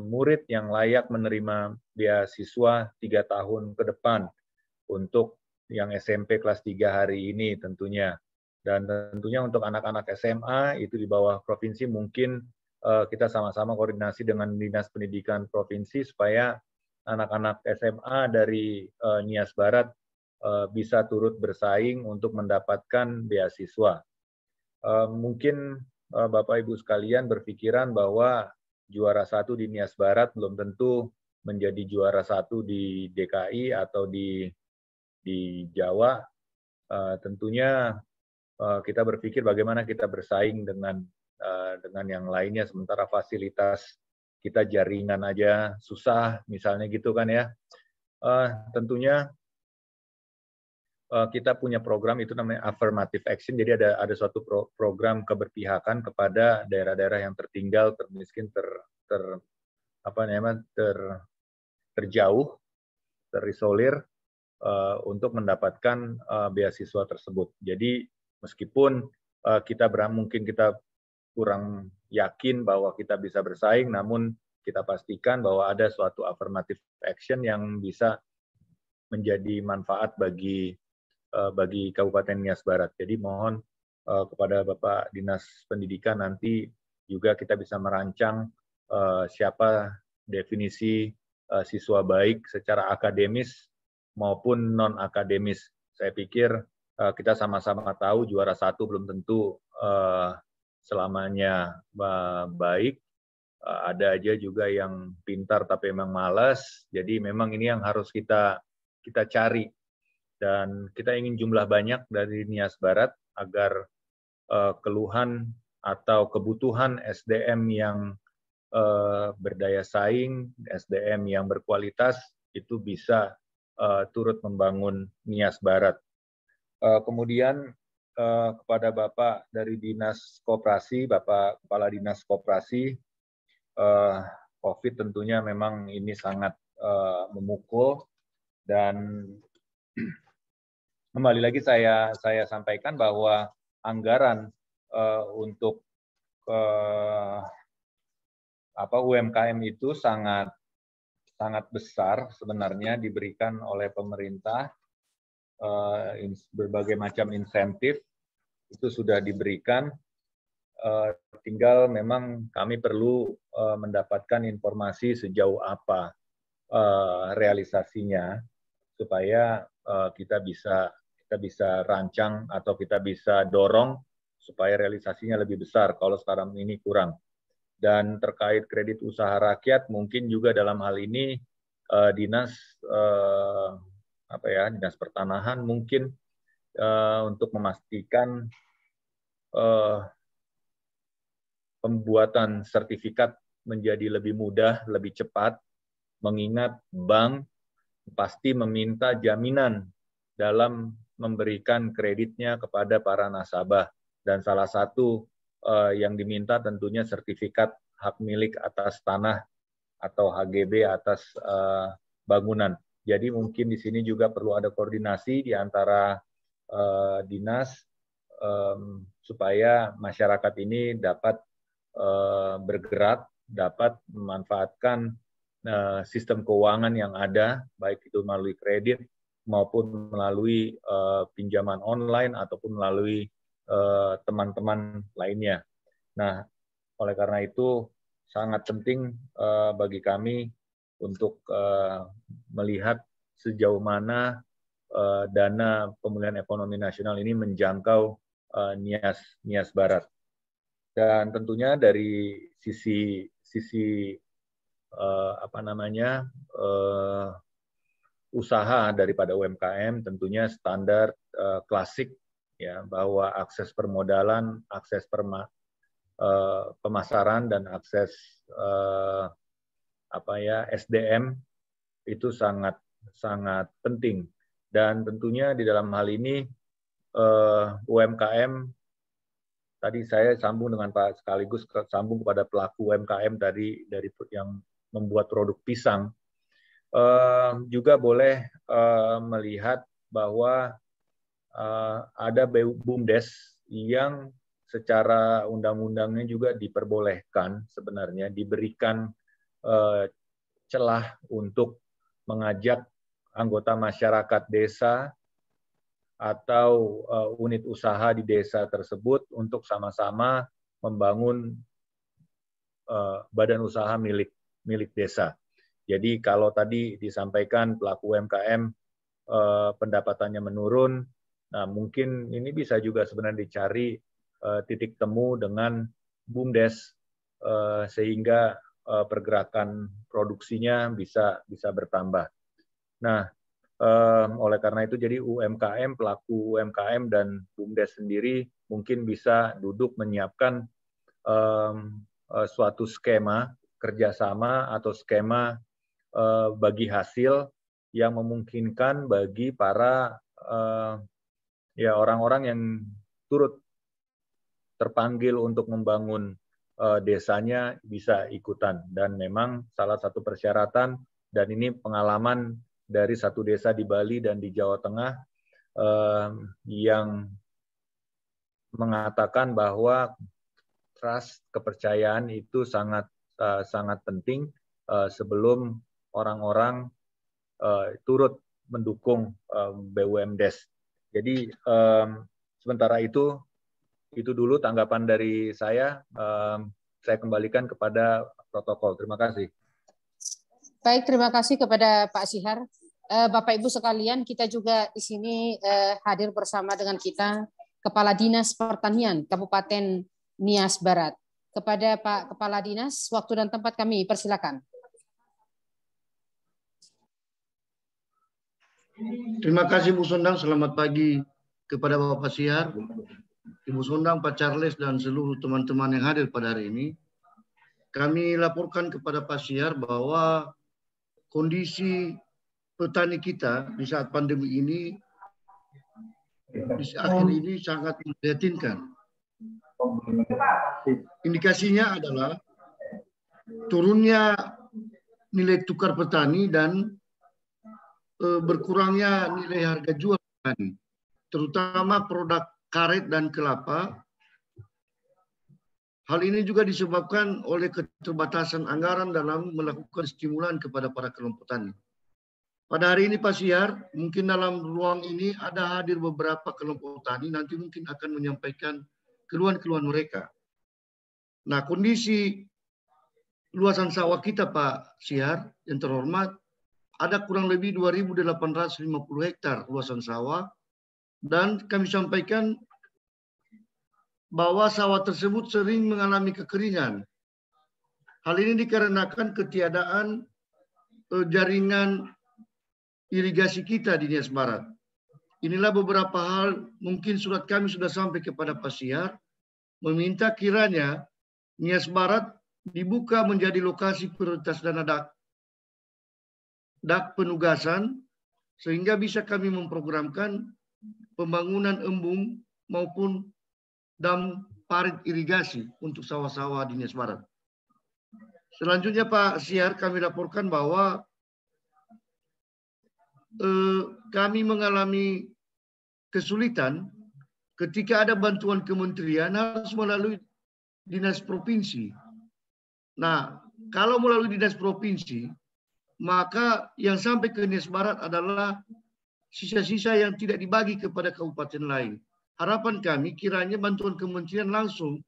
murid yang layak menerima beasiswa 3 tahun ke depan untuk yang SMP kelas 3 hari ini tentunya. Dan tentunya untuk anak-anak SMA itu di bawah provinsi mungkin kita sama-sama koordinasi dengan Dinas Pendidikan Provinsi supaya anak-anak SMA dari Nias Barat bisa turut bersaing untuk mendapatkan beasiswa. Mungkin Bapak Ibu sekalian berpikiran bahwa juara 1 di Nias Barat belum tentu menjadi juara 1 di DKI atau di Jawa. Tentunya kita berpikir bagaimana kita bersaing dengan yang lainnya, sementara fasilitas kita jaringan aja susah, misalnya gitu kan ya. Tentunya kita punya program itu namanya affirmative action. Jadi ada suatu program keberpihakan kepada daerah-daerah yang tertinggal, termiskin, terjauh, terisolir untuk mendapatkan beasiswa tersebut. Jadi meskipun mungkin kita kurang yakin bahwa kita bisa bersaing, namun kita pastikan bahwa ada suatu affirmative action yang bisa menjadi manfaat bagi Kabupaten Nias Barat. Jadi mohon kepada Bapak Dinas Pendidikan nanti juga kita bisa merancang siapa definisi siswa baik secara akademis maupun non-akademis. Saya pikir kita sama-sama tahu juara 1 belum tentu selamanya baik. Ada aja juga yang pintar tapi memang malas. Jadi memang ini yang harus kita cari. Dan kita ingin jumlah banyak dari Nias Barat agar keluhan atau kebutuhan SDM yang berdaya saing, SDM yang berkualitas itu bisa turut membangun Nias Barat. Kemudian kepada Bapak dari Dinas Koperasi, Bapak Kepala Dinas Koperasi, COVID tentunya memang ini sangat memukul, dan kembali lagi saya sampaikan bahwa anggaran untuk UMKM itu sangat besar sebenarnya diberikan oleh pemerintah. Berbagai macam insentif itu sudah diberikan. Tinggal memang kami perlu mendapatkan informasi sejauh apa realisasinya supaya kita bisa rancang atau kita bisa dorong supaya realisasinya lebih besar kalau sekarang ini kurang. Dan terkait kredit usaha rakyat, mungkin juga dalam hal ini Dinas Pertanahan mungkin untuk memastikan pembuatan sertifikat menjadi lebih mudah, lebih cepat, mengingat bank pasti meminta jaminan dalam memberikan kreditnya kepada para nasabah. Dan salah satu yang diminta tentunya sertifikat hak milik atas tanah atau HGB atas bangunan. Jadi mungkin di sini juga perlu ada koordinasi di antara dinas supaya masyarakat ini dapat bergerak, dapat memanfaatkan sistem keuangan yang ada, baik itu melalui kredit maupun melalui pinjaman online ataupun melalui teman-teman lainnya. Nah, oleh karena itu sangat penting bagi kami untuk melihat sejauh mana dana pemulihan ekonomi nasional ini menjangkau Nias Barat. Dan tentunya dari sisi usaha daripada UMKM tentunya standar klasik ya, bahwa akses permodalan, akses pemasaran dan akses SDM itu sangat penting. Dan tentunya di dalam hal ini UMKM, tadi saya sambung dengan Pak, sekaligus sambung kepada pelaku UMKM tadi dari yang membuat produk pisang, juga boleh melihat bahwa ada BUMDes yang secara undang-undangnya juga diperbolehkan sebenarnya diberikan celah untuk mengajak anggota masyarakat desa atau unit usaha di desa tersebut untuk sama-sama membangun badan usaha milik desa. Jadi kalau tadi disampaikan pelaku UMKM pendapatannya menurun, nah mungkin ini bisa juga sebenarnya dicari titik temu dengan BUMDes sehingga pergerakan produksinya bisa bertambah. Nah, oleh karena itu jadi UMKM, pelaku UMKM dan BUMDes sendiri mungkin bisa duduk menyiapkan suatu skema kerjasama atau skema bagi hasil yang memungkinkan bagi para ya orang-orang yang turut terpanggil untuk membangun desanya bisa ikutan. Dan memang salah satu persyaratan, dan ini pengalaman dari satu desa di Bali dan di Jawa Tengah yang mengatakan bahwa trust, kepercayaan itu sangat penting sebelum orang-orang turut mendukung BUMDes. Jadi sementara itu dulu tanggapan dari saya. Saya kembalikan kepada protokol. Terima kasih. Baik, terima kasih kepada Pak Syihar. Bapak Ibu sekalian, kita juga di sini hadir bersama dengan kita Kepala Dinas Pertanian Kabupaten Nias Barat. Kepada Pak Kepala Dinas, waktu dan tempat kami persilakan. Terima kasih Bu Sondang, selamat pagi kepada Bapak Syihar, Ibu Sondang, Pak Charles, dan seluruh teman-teman yang hadir pada hari ini. Kami laporkan kepada Pak Syihar bahwa kondisi petani kita di saat pandemi ini, di akhir ini sangat memprihatinkan. Indikasinya adalah turunnya nilai tukar petani dan berkurangnya nilai harga jual petani, terutama produk karet dan kelapa. Hal ini juga disebabkan oleh keterbatasan anggaran dalam melakukan stimulan kepada para kelompok tani. Pada hari ini Pak Syihar, mungkin dalam ruang ini ada hadir beberapa kelompok tani, nanti mungkin akan menyampaikan keluhan-keluhan mereka. Nah, kondisi luasan sawah kita Pak Syihar yang terhormat, ada kurang lebih 2.850 hektar luasan sawah, dan kami sampaikan bahwa sawah tersebut sering mengalami kekeringan. Hal ini dikarenakan ketiadaan jaringan irigasi kita di Nias Barat. Inilah beberapa hal, mungkin surat kami sudah sampai kepada Pak Syihar, meminta kiranya Nias Barat dibuka menjadi lokasi prioritas dana DAK penugasan, sehingga bisa kami memprogramkan pembangunan embung maupun dam parit irigasi untuk sawah-sawah di Nias Barat. Selanjutnya Pak Syihar, kami laporkan bahwa kami mengalami kesulitan ketika ada bantuan kementerian harus melalui dinas provinsi. Nah, kalau melalui dinas provinsi, maka yang sampai ke Nias Barat adalah sisa-sisa yang tidak dibagi kepada kabupaten lain. Harapan kami kiranya bantuan kementerian langsung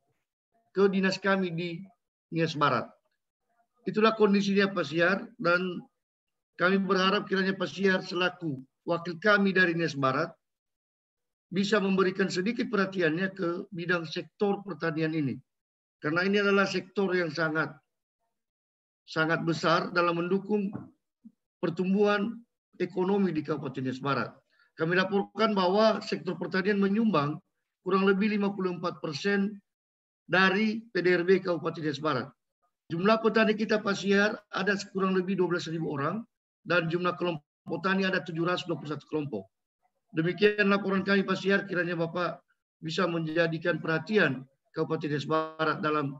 ke dinas kami di Nias Barat. Itulah kondisinya Pak Syihar, dan kami berharap kiranya Pak Syihar selaku wakil kami dari Nias Barat bisa memberikan sedikit perhatiannya ke bidang sektor pertanian ini. Karena ini adalah sektor yang sangat besar dalam mendukung pertumbuhan ekonomi di Kabupaten Nias Barat. Kami laporkan bahwa sektor pertanian menyumbang kurang lebih 54% dari PDRB Kabupaten Nias Barat. Jumlah petani kita Pak Syihar ada kurang lebih 12.000 orang, dan jumlah kelompok tani ada 721 kelompok. Demikian laporan kami Pak Syihar, kiranya Bapak bisa menjadikan perhatian Kabupaten Nias Barat dalam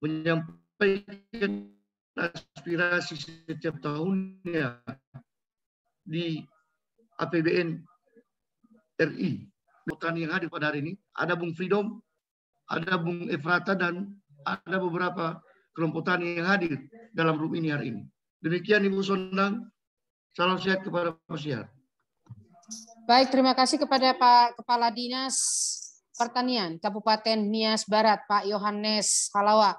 menyampaikan aspirasi setiap tahunnya di APBN RI. Petani yang hadir pada hari ini, ada Bung Freedom, ada Bung Efrata, dan ada beberapa kelompok tani yang hadir dalam room ini hari ini. Demikian Ibu Sondang, salam sehat kepada Pak Syihar. Baik, terima kasih kepada Pak Kepala Dinas Pertanian Kabupaten Nias Barat, Pak Yohanes Halawa.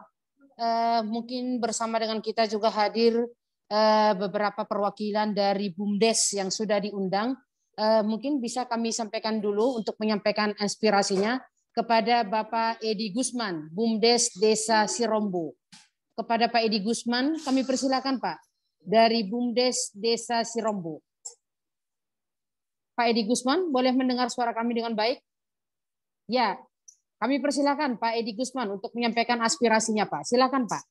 Mungkin bersama dengan kita juga hadir beberapa perwakilan dari BUMDes yang sudah diundang. Mungkin bisa kami sampaikan dulu untuk menyampaikan inspirasinya kepada Bapak Edi Gusman, BUMDes Desa Sirombo. Kepada Pak Edi Gusman, kami persilakan Pak, dari BUMDes Desa Sirombo. Pak Edi Gusman, boleh mendengar suara kami dengan baik? Ya, kami persilakan Pak Edi Gusman untuk menyampaikan aspirasinya Pak. Silakan Pak.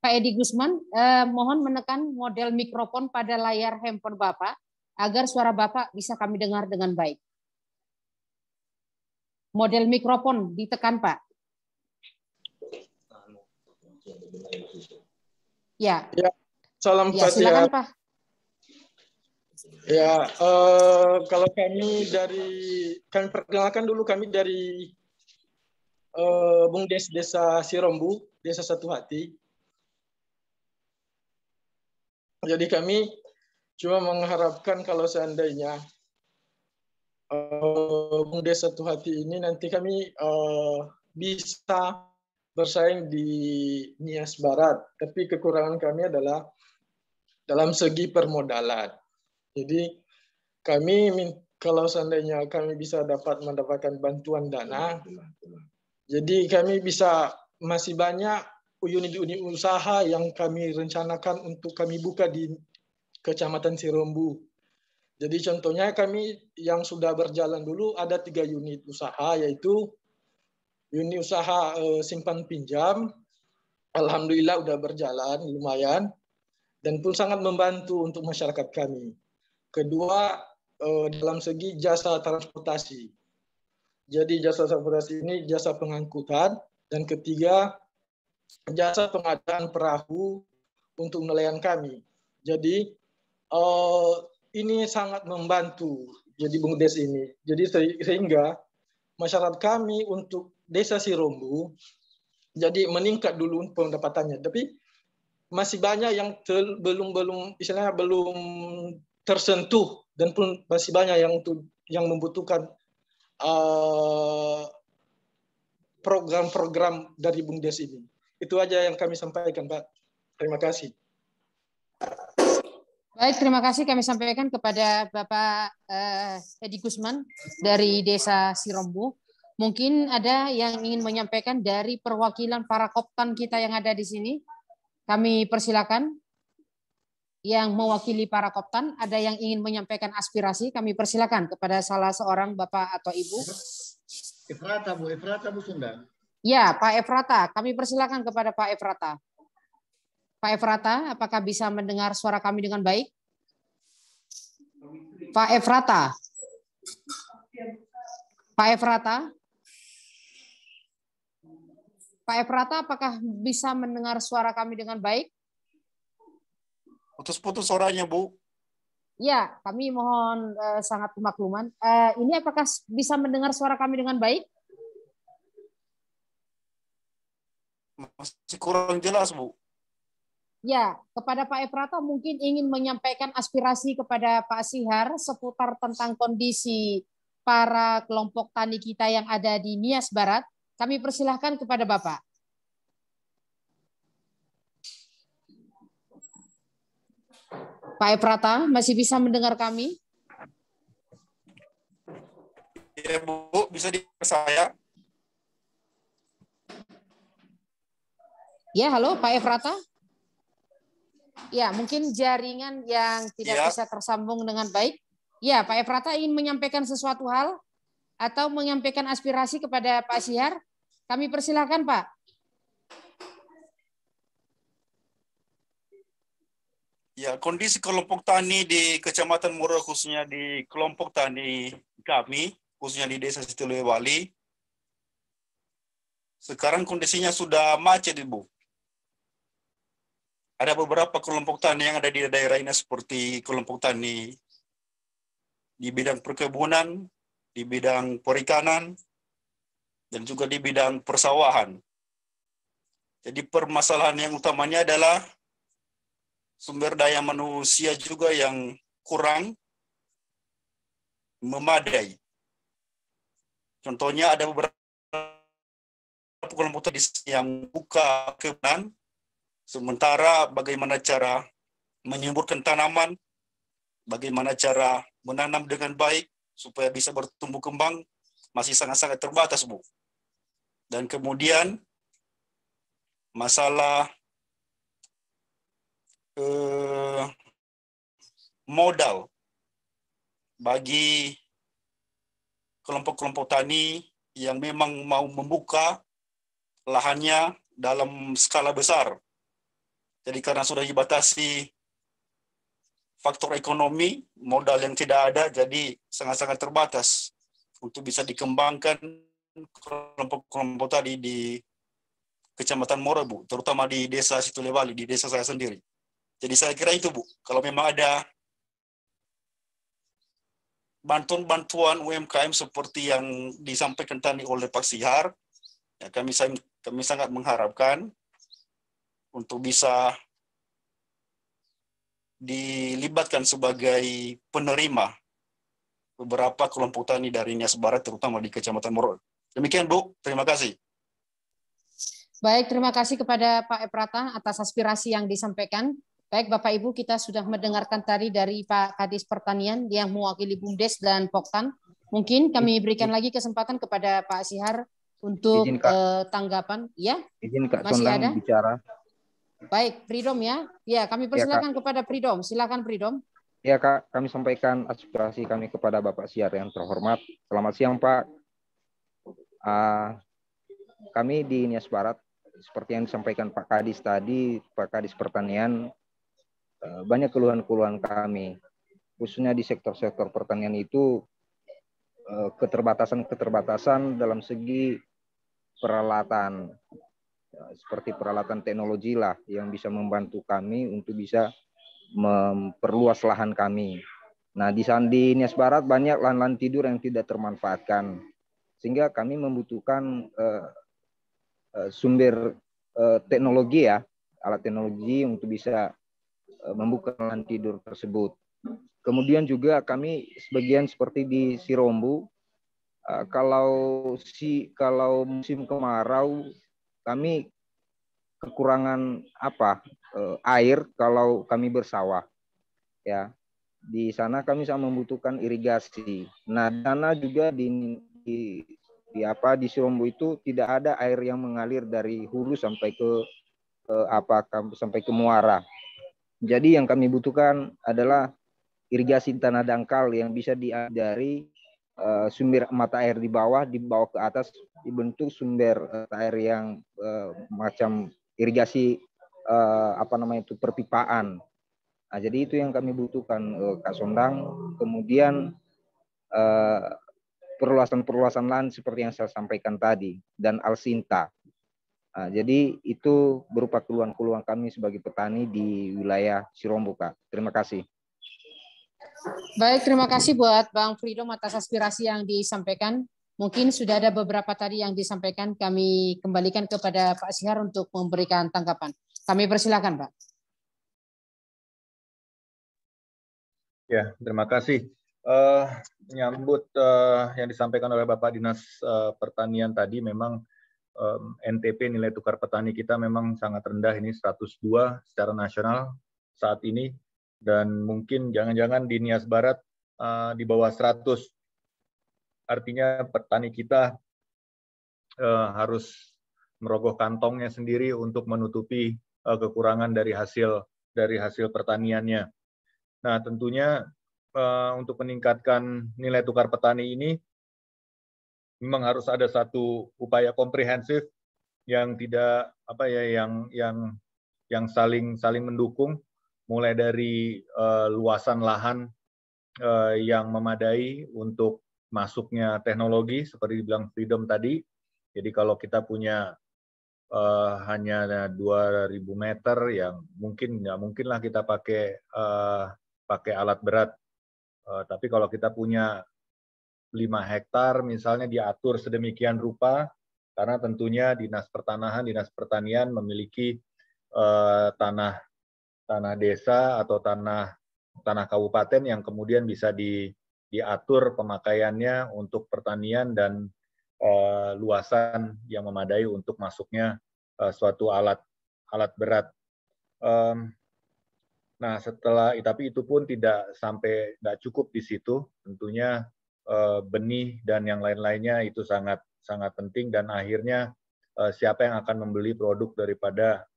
Pak Edi Gusman, mohon menekan model mikrofon pada layar handphone Bapak agar suara Bapak bisa kami dengar dengan baik. Model mikrofon ditekan Pak. Ya. Ya, salam ya, silakan Pak. Ya, kalau kami perkenalkan dulu, kami dari BUMDes Desa Sirombo, Desa Satu Hati. Jadi kami cuma mengharapkan kalau seandainya BUMDes Satu Hati ini nanti kami bisa bersaing di Nias Barat. Tapi kekurangan kami adalah dalam segi permodalan. Jadi kami kalau seandainya kami bisa mendapatkan bantuan dana, jadi kami bisa masih banyak unit-unit usaha yang kami rencanakan untuk kami buka di Kecamatan Sirombo. Jadi contohnya kami yang sudah berjalan dulu ada 3 unit usaha, yaitu unit usaha simpan pinjam. Alhamdulillah udah berjalan lumayan dan pun sangat membantu untuk masyarakat kami. Kedua, dalam segi jasa transportasi. Jadi jasa transportasi ini jasa pengangkutan. Dan ketiga, jasa pengadaan perahu untuk nelayan kami. Jadi ini sangat membantu jadi BUMDes ini. Jadi sehingga masyarakat kami untuk Desa Sirombo jadi meningkat dulu pendapatannya. Tapi masih banyak yang belum tersentuh dan pun masih banyak yang membutuhkan program-program dari BUMDes ini. Itu aja yang kami sampaikan, Pak. Terima kasih. Baik, terima kasih kami sampaikan kepada Bapak Edi Gusman dari Desa Sirombo. Mungkin ada yang ingin menyampaikan dari perwakilan para koptan kita yang ada di sini. Kami persilakan yang mewakili para koptan. Ada yang ingin menyampaikan aspirasi, kami persilakan kepada salah seorang Bapak atau Ibu. Efrata Bu Sondang. Ya, Pak Efrata, kami persilakan kepada Pak Efrata. Pak Efrata, apakah bisa mendengar suara kami dengan baik? Pak Efrata. Pak Efrata. Pak Efrata, apakah bisa mendengar suara kami dengan baik? Putus-putus suaranya, Bu. Ya, kami mohon sangat pemakluman. Ini apakah bisa mendengar suara kami dengan baik? Masih kurang jelas, Bu. Ya, kepada Pak Efrata mungkin ingin menyampaikan aspirasi kepada Pak Syihar seputar tentang kondisi para kelompok tani kita yang ada di Nias Barat. Kami persilahkan kepada Bapak. Pak Efrata, masih bisa mendengar kami? Ya, Bu, bisa dengar saya? Ya, halo Pak Efrata. Ya, mungkin jaringan yang tidak bisa tersambung dengan baik. Ya, Pak Efrata ingin menyampaikan sesuatu hal atau menyampaikan aspirasi kepada Pak Syihar. Kami persilahkan, Pak. Ya, kondisi kelompok tani di Kecamatan Mura, khususnya di kelompok tani kami, khususnya di Desa Situlewali, sekarang kondisinya sudah macet, Ibu. Ada beberapa kelompok tani yang ada di daerah ini seperti kelompok tani di bidang perkebunan, di bidang perikanan, dan juga di bidang persawahan. Jadi permasalahan yang utamanya adalah sumber daya manusia juga yang kurang memadai. Contohnya ada beberapa kelompok yang buka kebun, sementara bagaimana cara menyuburkan tanaman, bagaimana cara menanam dengan baik supaya bisa bertumbuh kembang masih sangat-sangat terbatas, Bu. Dan kemudian masalah modal bagi kelompok-kelompok tani yang memang mau membuka lahannya dalam skala besar. Jadi karena sudah dibatasi faktor ekonomi, modal yang tidak ada, jadi sangat-sangat terbatas untuk bisa dikembangkan kelompok-kelompok tadi di Kecamatan Moro, Bu, terutama di Desa Situlewali, di desa saya sendiri. Jadi saya kira itu, Bu, kalau memang ada bantuan-bantuan UMKM seperti yang disampaikan tadi oleh Pak Sihar, ya kami sangat mengharapkan untuk bisa dilibatkan sebagai penerima beberapa kelompok tani dari Nias Barat, terutama di Kecamatan Moro. Demikian, Bu. Terima kasih. Baik, terima kasih kepada Pak Eprata atas aspirasi yang disampaikan. Baik, Bapak Ibu, kita sudah mendengarkan tadi dari Pak Kadis Pertanian yang mewakili BUMDes dan Poktan. Mungkin kami berikan lagi kesempatan kepada Pak Sihar untuk tanggapan. Ya, izin Kak masih Sondang ada bicara. Baik, Freedom ya. Ya, kami persilakan kepada Freedom. Silakan Freedom. Ya Kak, kami sampaikan aspirasi kami kepada Bapak Sihar yang terhormat. Selamat siang Pak. Kami di Nias Barat, seperti yang disampaikan Pak Kadis tadi, Pak Kadis Pertanian, banyak keluhan-keluhan kami, khususnya di sektor-sektor pertanian itu keterbatasan dalam segi peralatan, seperti peralatan teknologi lah yang bisa membantu kami untuk bisa memperluas lahan kami. Nah, di Nias Barat banyak lahan-lahan tidur yang tidak termanfaatkan, sehingga kami membutuhkan sumber teknologi ya, alat teknologi untuk bisa membuka lahan tidur tersebut. Kemudian juga kami sebagian seperti di Sirombu, kalau musim kemarau kami kekurangan air kalau kami bersawah ya. Di sana kami sangat membutuhkan irigasi. Nah, dana juga di Sirombo itu tidak ada air yang mengalir dari hulu sampai ke muara. Jadi yang kami butuhkan adalah irigasi tanah dangkal yang bisa dari sumber mata air di bawah dibawa ke atas, dibentuk sumber air yang macam irigasi perpipaan. Nah, jadi itu yang kami butuhkan Kak Sondang. Kemudian perluasan lahan seperti yang saya sampaikan tadi dan Alsinta. Nah, jadi itu berupa keluhan-keluhan kami sebagai petani di wilayah Sirombo, Kak. Terima kasih. Baik, terima kasih buat Bang Freedom atas aspirasi yang disampaikan. Mungkin sudah ada beberapa tadi yang disampaikan, kami kembalikan kepada Pak Sihar untuk memberikan tanggapan. Kami persilakan, Pak. Ya, terima kasih. Menyambut yang disampaikan oleh Bapak Dinas Pertanian tadi, memang NTP nilai tukar petani kita memang sangat rendah, ini 102 secara nasional saat ini, dan mungkin jangan-jangan di Nias Barat di bawah 100. Artinya petani kita harus merogoh kantongnya sendiri untuk menutupi kekurangan dari hasil pertaniannya. Nah, tentunya untuk meningkatkan nilai tukar petani ini memang harus ada satu upaya komprehensif yang tidak yang saling mendukung, mulai dari luasan lahan yang memadai untuk masuknya teknologi seperti dibilang Freedom tadi. Jadi kalau kita punya hanya 2.000 meter, yang mungkinlah kita pakai alat berat. Tapi kalau kita punya hektar misalnya diatur sedemikian rupa, karena tentunya Dinas Pertanian memiliki tanah desa atau tanah kabupaten yang kemudian bisa diatur pemakaiannya untuk pertanian dan luasan yang memadai untuk masuknya suatu alat berat. Nah, tapi itu pun tidak cukup di situ. Tentunya benih dan yang lain-lainnya itu sangat penting, dan akhirnya siapa yang akan membeli produk daripada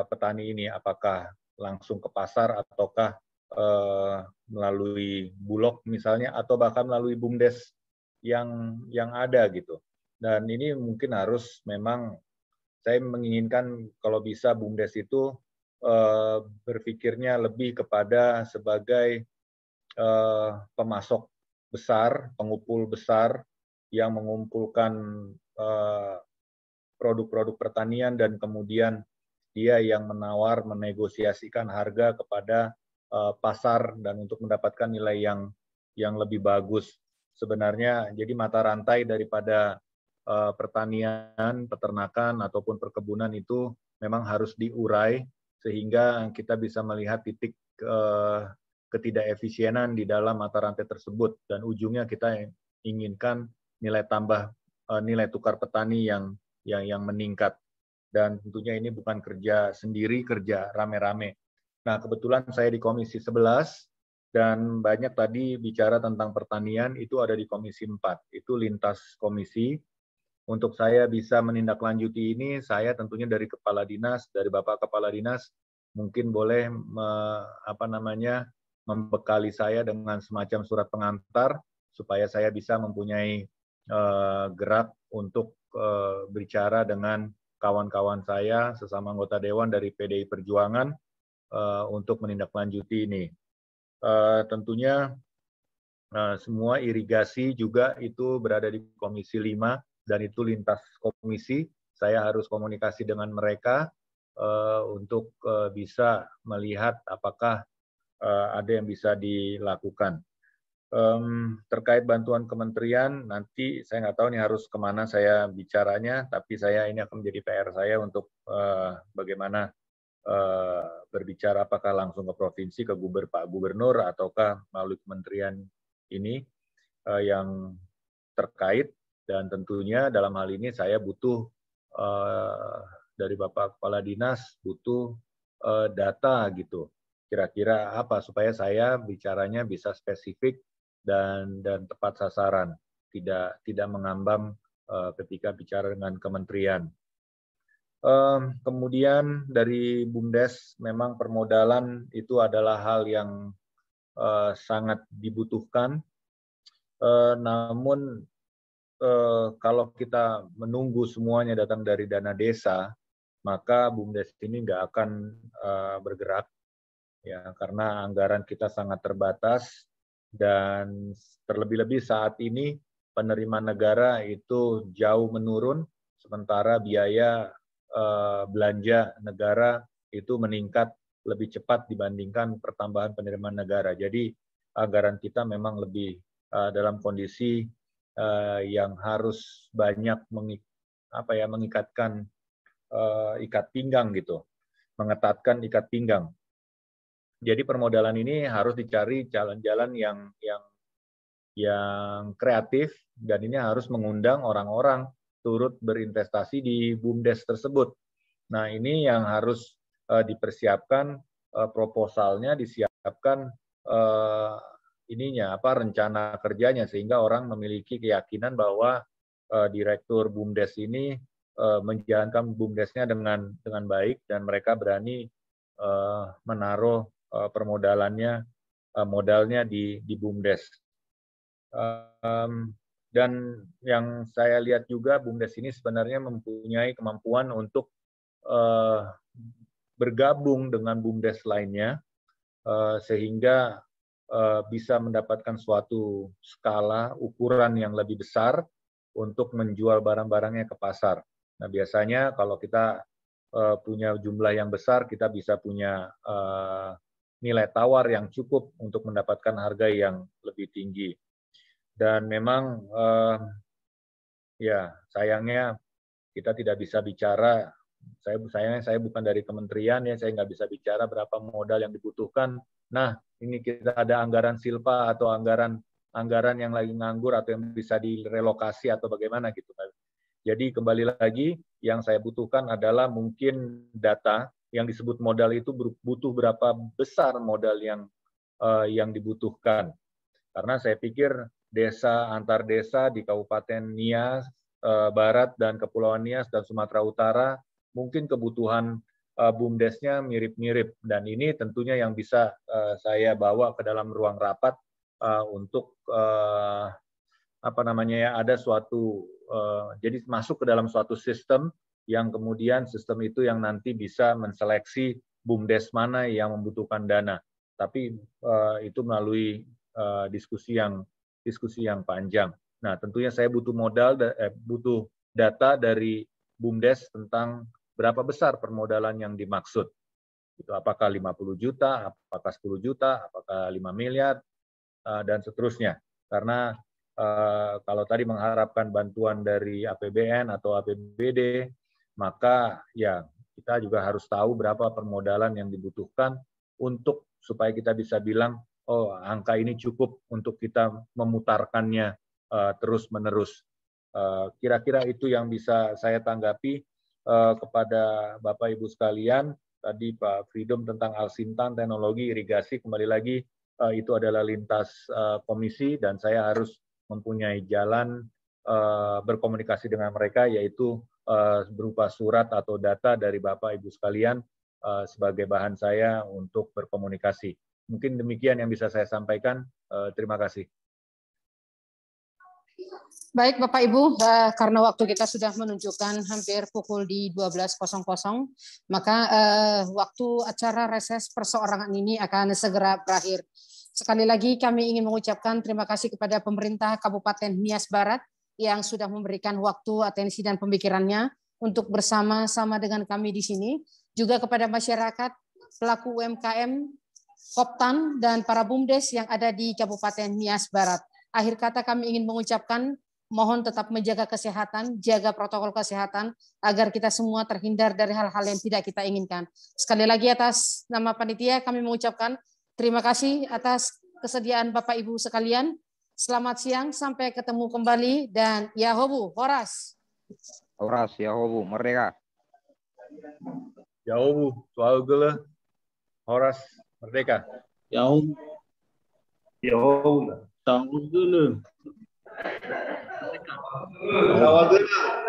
petani ini, apakah langsung ke pasar ataukah melalui Bulog misalnya, atau bahkan melalui BUMDes yang ada gitu. Dan ini mungkin harus, memang saya menginginkan kalau bisa BUMDes itu berpikirnya lebih kepada sebagai pemasok besar, pengupul besar yang mengumpulkan produk-produk pertanian, dan kemudian dia yang menegosiasikan harga kepada pasar dan untuk mendapatkan nilai yang lebih bagus. Sebenarnya jadi mata rantai daripada pertanian, peternakan ataupun perkebunan itu memang harus diurai sehingga kita bisa melihat titik ketidakefisienan di dalam mata rantai tersebut, dan ujungnya kita inginkan nilai tambah, nilai tukar petani yang meningkat. Dan tentunya ini bukan kerja sendiri, kerja rame-rame. Nah, kebetulan saya di Komisi 11 dan banyak tadi bicara tentang pertanian, itu ada di Komisi 4, itu lintas komisi. Untuk saya bisa menindaklanjuti ini, saya tentunya dari Kepala Dinas, dari Bapak Kepala Dinas, mungkin boleh membekali saya dengan semacam surat pengantar supaya saya bisa mempunyai gerak untuk bicara dengan kawan-kawan saya sesama anggota Dewan dari PDI Perjuangan untuk menindaklanjuti ini. Tentunya semua irigasi juga itu berada di Komisi 5 dan itu lintas komisi. Saya harus komunikasi dengan mereka untuk bisa melihat apakah ada yang bisa dilakukan. Terkait bantuan kementerian, nanti saya nggak tahu nih harus kemana saya bicaranya, tapi ini akan menjadi PR saya untuk bagaimana berbicara, apakah langsung ke provinsi, ke Pak Gubernur, ataukah melalui kementerian ini yang terkait. Dan tentunya dalam hal ini saya butuh dari Bapak Kepala Dinas, butuh data gitu. Kira-kira apa supaya saya bicaranya bisa spesifik dan tepat sasaran, tidak mengambang ketika bicara dengan kementerian. Kemudian dari BUMDes, memang permodalan itu adalah hal yang sangat dibutuhkan. Namun kalau kita menunggu semuanya datang dari dana desa, maka BUMDes ini nggak akan bergerak, ya, karena anggaran kita sangat terbatas, dan terlebih-lebih saat ini penerimaan negara itu jauh menurun, sementara biaya belanja negara itu meningkat lebih cepat dibandingkan pertambahan penerimaan negara. Jadi anggaran kita memang lebih dalam kondisi yang harus banyak mengikatkan ikat pinggang gitu, mengetatkan ikat pinggang. Jadi permodalan ini harus dicari jalan-jalan yang kreatif, dan ini harus mengundang orang-orang turut berinvestasi di BUMDes tersebut. Nah, ini yang harus dipersiapkan, proposalnya disiapkan, rencana kerjanya, sehingga orang memiliki keyakinan bahwa direktur BUMDes ini menjalankan BUMDesnya dengan baik, dan mereka berani menaruh modalnya di BUMDes. Dan yang saya lihat juga, BUMDes ini sebenarnya mempunyai kemampuan untuk bergabung dengan BUMDes lainnya, sehingga bisa mendapatkan suatu skala ukuran yang lebih besar untuk menjual barang-barangnya ke pasar. Nah, biasanya kalau kita punya jumlah yang besar, kita bisa punya nilai tawar yang cukup untuk mendapatkan harga yang lebih tinggi. Dan memang ya sayangnya kita tidak bisa bicara. Sayangnya saya bukan dari kementerian ya, saya nggak bisa bicara berapa modal yang dibutuhkan. Nah, ini kita ada anggaran silpa atau anggaran yang lagi nganggur atau yang bisa direlokasi atau bagaimana gitu. Jadi kembali lagi yang saya butuhkan adalah mungkin data yang disebut modal itu butuh berapa besar modal yang dibutuhkan. Karena saya pikir desa antar desa di Kabupaten Nias Barat dan Kepulauan Nias dan Sumatera Utara mungkin kebutuhan BUMDesnya mirip-mirip, dan ini tentunya yang bisa saya bawa ke dalam ruang rapat untuk ada suatu jadi masuk ke dalam suatu sistem yang kemudian sistem itu yang nanti bisa menseleksi BUMDes mana yang membutuhkan dana. Tapi itu melalui diskusi yang panjang. Nah, tentunya saya butuh butuh data dari BUMDes tentang berapa besar permodalan yang dimaksud. Itu apakah 50 juta, apakah 10 juta, apakah 5 miliar, dan seterusnya. Karena kalau tadi mengharapkan bantuan dari APBN atau APBD, maka ya kita juga harus tahu berapa permodalan yang dibutuhkan untuk supaya kita bisa bilang, oh angka ini cukup untuk kita memutarkannya terus-menerus. Kira-kira itu yang bisa saya tanggapi kepada Bapak Ibu sekalian. Tadi Pak Freedom tentang Alsintan, teknologi irigasi, kembali lagi itu adalah lintas komisi dan saya harus mempunyai jalan berkomunikasi dengan mereka, yaitu berupa surat atau data dari Bapak Ibu sekalian sebagai bahan saya untuk berkomunikasi. Mungkin demikian yang bisa saya sampaikan. Terima kasih. Baik Bapak Ibu, karena waktu kita sudah menunjukkan hampir pukul di 12.00, maka waktu acara reses perseorangan ini akan segera berakhir. Sekali lagi kami ingin mengucapkan terima kasih kepada pemerintah Kabupaten Nias Barat yang sudah memberikan waktu, atensi, dan pemikirannya untuk bersama-sama dengan kami di sini. Juga kepada masyarakat, pelaku UMKM, Koptan, dan para BUMDes yang ada di Kabupaten Nias Barat. Akhir kata kami ingin mengucapkan mohon tetap menjaga kesehatan, jaga protokol kesehatan, agar kita semua terhindar dari hal-hal yang tidak kita inginkan. Sekali lagi atas nama panitia kami mengucapkan terima kasih atas kesediaan Bapak Ibu sekalian. Selamat siang, sampai ketemu kembali, dan Yahobu, Horas. Horas, Yahobu, merdeka. Yahobu, Tuaugele, Horas, merdeka. Yahobu, Yahobu, Tuaugele. Tawaguna.